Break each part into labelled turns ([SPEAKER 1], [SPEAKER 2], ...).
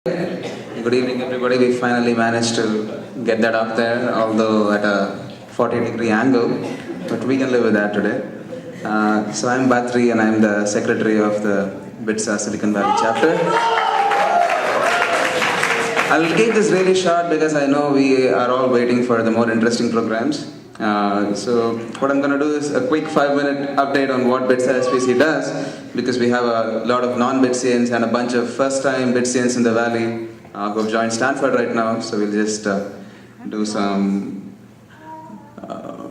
[SPEAKER 1] Good evening, everybody. We finally managed to get that up there, although at a 40-degree angle, but we can live with that today. So I'm Badhri, and I'm the secretary of the BITSAA Silicon Valley chapter. I'll keep this really short because I know we are all waiting for the more interesting programs. So what I'm going to do is a quick 5-minute update on what BITSAA SPC does, because we have a lot of non-BITSians and a bunch of first-time BITSians in the Valley who have joined Stanford right now. So we'll just do some...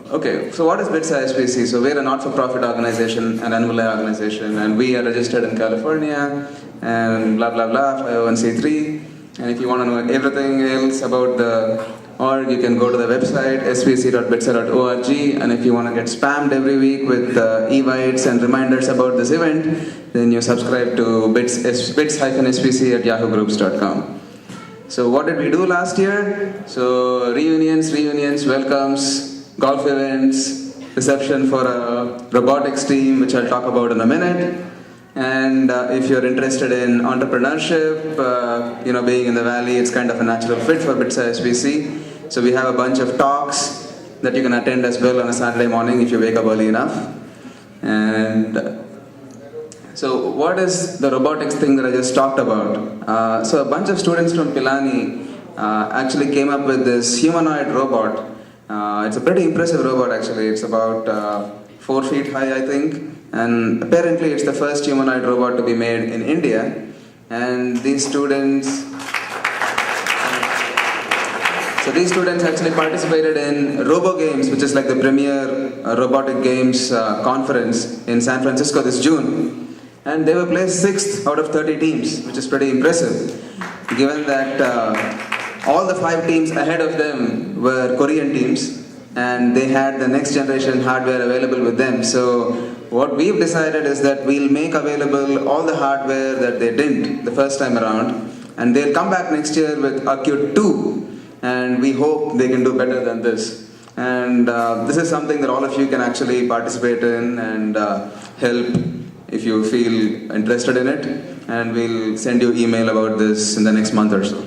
[SPEAKER 1] Okay, so what is BITSAA SPC? So we're a not-for-profit organization, an unveiling organization, and we are registered in California, and blah, blah, blah, 501c3. And if you want to know everything else about the org, you can go to the website spc.bitsaa.org, and if you want to get spammed every week with evites and reminders about this event, then you subscribe to bits-spc at yahoogroups.com. So what did we do last year? So reunions, welcomes, golf events, reception for a robotics team, which I'll talk about in a minute. And if you're interested in entrepreneurship, being in the Valley, it's kind of a natural fit for BITSAA SPC. So we have a bunch of talks that you can attend as well on a Saturday morning if you wake up early enough. And so what is the robotics thing that I just talked about? So a bunch of students from Pilani actually came up with this humanoid robot. It's a pretty impressive robot actually. It's about 4 feet high, I think. And apparently it's the first humanoid robot to be made in India. And these students actually participated in Robo Games, which is like the premier robotic games conference in San Francisco this June. And they were placed 6th out of 30 teams, which is pretty impressive, given that all the 5 teams ahead of them were Korean teams, and they had the next generation hardware available with them. So what we've decided is that we'll make available all the hardware that they didn't the first time around, and they'll come back next year with Acute 2, and we hope they can do better than this. And this is something that all of you can actually participate in and help if you feel interested in it, and we'll send you email about this in the next month or so.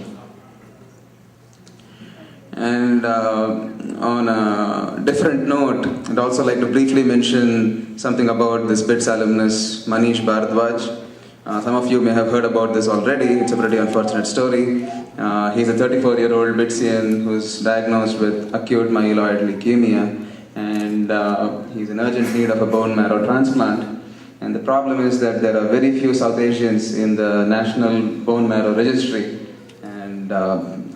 [SPEAKER 1] And on a different note, I'd also like to briefly mention something about this BITS alumnus, Manish Bharadwaj. Some of you may have heard about this already. It's a pretty unfortunate story. He's a 34-year-old BITSian who's diagnosed with acute myeloid leukemia, and he's in urgent need of a bone marrow transplant. And the problem is that there are very few South Asians in the National Bone Marrow Registry.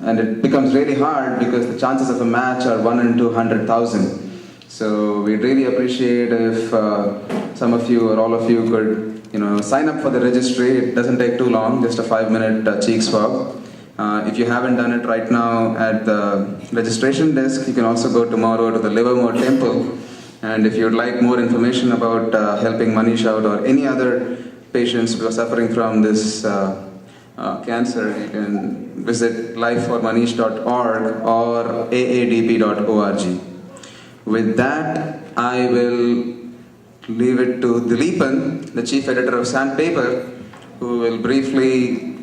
[SPEAKER 1] And it becomes really hard because the chances of a match are 1 in 200,000. So we'd really appreciate if some of you or all of you could, sign up for the registry. It doesn't take too long, just a 5-minute cheek swab. If you haven't done it right now at the registration desk, you can also go tomorrow to the Livermore Temple. And if you'd like more information about helping Manish out or any other patients who are suffering from this cancer, you can visit lifeformanish.org or aadp.org. With that, I will leave it to Dileepan, the chief editor of Sandpaper, who will briefly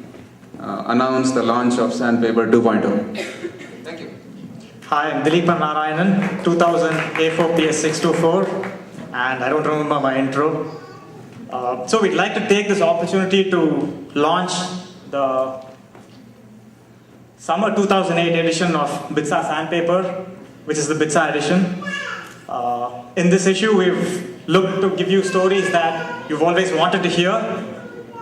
[SPEAKER 1] announce the launch of Sandpaper 2.0. Thank you.
[SPEAKER 2] Hi, I'm Dileepan Narayanan, 2000 A4PS624, and I don't remember my intro. So we'd like to take this opportunity to launch the summer 2008 edition of BITSAA Sandpaper, which is the BITSAA edition. In this issue, we've looked to give you stories that you've always wanted to hear.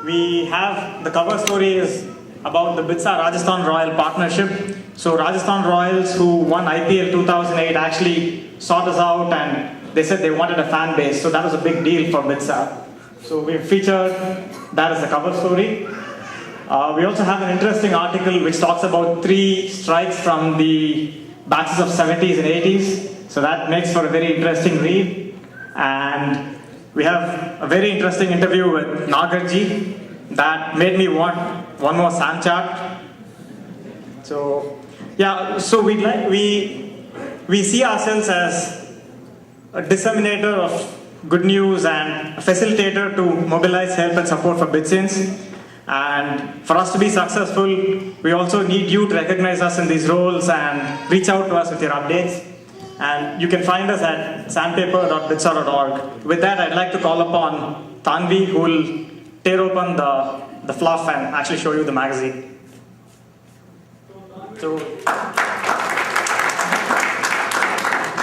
[SPEAKER 2] We have, the cover story is about the BITSAA Rajasthan Royal partnership. So Rajasthan Royals, who won IPL 2008, actually sought us out and they said they wanted a fan base. So that was a big deal for BITSAA. So we've featured that as the cover story. We also have an interesting article which talks about 3 strikes from the batches of 70s and 80s. So that makes for a very interesting read. And we have a very interesting interview with Nagarji that made me want one more Sam chart. So yeah, so we see ourselves as a disseminator of good news and a facilitator to mobilize help and support for BITSians. And for us to be successful, we also need you to recognize us in these roles and reach out to us with your updates. And you can find us at sandpaper.bitsaa.org. With that, I'd like to call upon Tanvi, who will tear open the fluff and actually show you the magazine. So.